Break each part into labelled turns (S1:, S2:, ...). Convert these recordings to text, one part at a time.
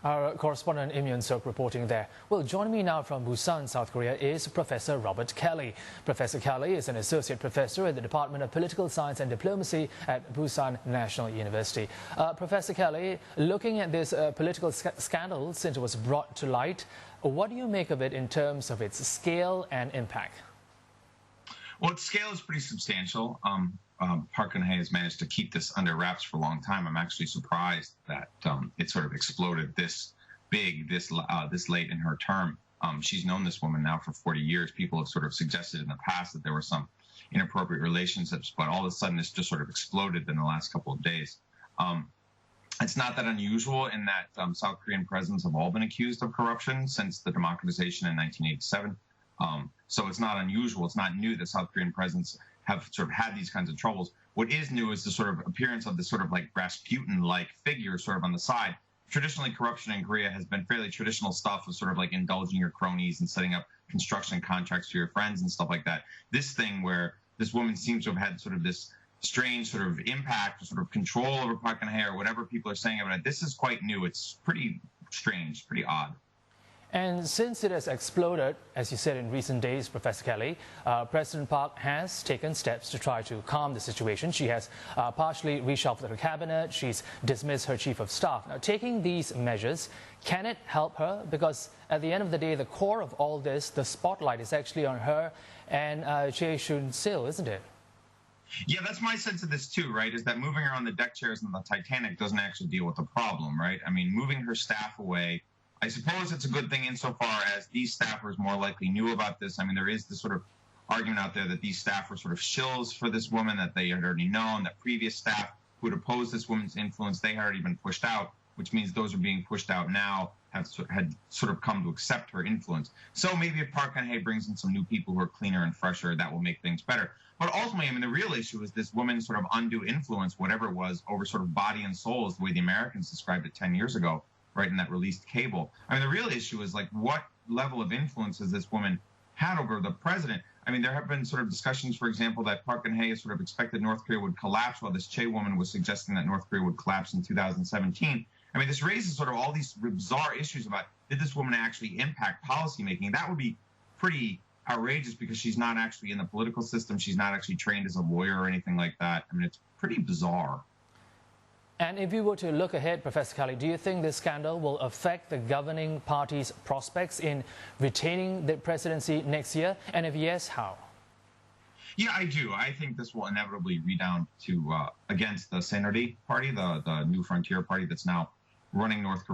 S1: Our correspondent Im Yun-suk reporting there. Well, joining me now from Busan, South Korea is Professor Robert Kelly. Professor Kelly is an associate professor at the Department of Political Science and Diplomacy at Busan National University. Professor Kelly, looking at this political scandal since it was brought to light, what do you make of it in terms of its scale and impact?
S2: Well, its scale is pretty substantial. Park Geun Hye has managed to keep this under wraps for a long time. I'm actually surprised that it sort of exploded this big, this late in her term. She's known this woman now for 40 years. People have sort of suggested in the past that there were some inappropriate relationships, but all of a sudden it's just sort of exploded in the last couple of days. It's not that unusual in that South Korean presidents have all been accused of corruption since the democratization in 1987. So it's not unusual. It's not new that South Korean presidents have sort of had these kinds of troubles. What is new is the sort of appearance of this sort of like Rasputin-like figure sort of on the side. Traditionally, corruption in Korea has been fairly traditional stuff of sort of like indulging your cronies and setting up construction contracts for your friends and stuff like that. This thing where this woman seems to have had sort of this strange sort of impact, sort of control over Park Geun Hye or whatever people are saying about it, this is quite new. It's pretty strange, pretty odd.
S1: And since it has exploded, as you said in recent days, Professor Kelly, President Park has taken steps to try to calm the situation. She has partially reshuffled her cabinet. She's dismissed her chief of staff. Now, taking these measures, can it help her? Because at the end of the day, the core of all this, the spotlight is actually on her and Jae-Sil, isn't it?
S2: Yeah, that's my sense of this too, right? Is that moving her on the deck chairs in the Titanic doesn't actually deal with the problem, right? I mean, moving her staff away, I suppose it's a good thing insofar as these staffers more likely knew about this. I mean, there is this sort of argument out there that these staff were sort of shills for this woman, that they had already known, that previous staff who had opposed this woman's influence, they had already been pushed out, which means those who are being pushed out now had sort of come to accept her influence. So maybe if Park Geun Hye brings in some new people who are cleaner and fresher, that will make things better. But ultimately, I mean, the real issue is this woman's sort of undue influence, whatever it was, over sort of body and soul, is the way the Americans described it 10 years ago. Right, in that released cable. I mean, the real issue is like, what level of influence has this woman had over the president? I mean, there have been sort of discussions, for example, that Park Geun Hye sort of expected North Korea would collapse, while this Che woman was suggesting that North Korea would collapse in 2017. I mean, this raises sort of all these bizarre issues about, did this woman actually impact policymaking? That would be pretty outrageous because she's not actually in the political system. She's not actually trained as a lawyer or anything like that. I mean, it's pretty bizarre.
S1: And if you were to look ahead, Professor Kelly, do you think this scandal will affect the governing party's prospects in retaining the presidency next year? And if yes, how?
S2: Yeah, I do. I think this will inevitably redound to against the Saenuri party, the New Frontier party that's now running South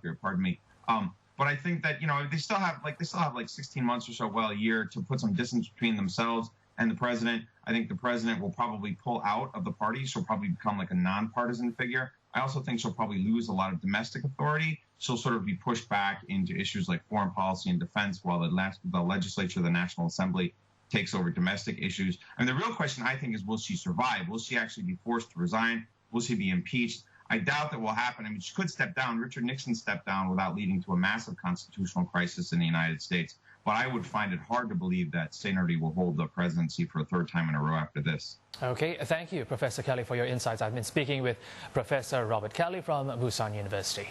S2: Korea, pardon me. But I think that, you know, they still have like 16 months or so, well, a year to put some distance between themselves and the president. I think the president will probably pull out of the party. She'll probably become like a nonpartisan figure. I also think she'll probably lose a lot of domestic authority. She'll sort of be pushed back into issues like foreign policy and defense, while the legislature, the National Assembly, takes over domestic issues. And the real question, I think, is will she survive? Will she actually be forced to resign? Will she be impeached? I doubt that will happen. I mean, she could step down. Richard Nixon stepped down without leading to a massive constitutional crisis in the United States. But I would find it hard to believe that Saenuri will hold the presidency for a third time in a row after this.
S1: Okay, thank you, Professor Kelly, for your insights. I've been speaking with Professor Robert Kelly from Busan University.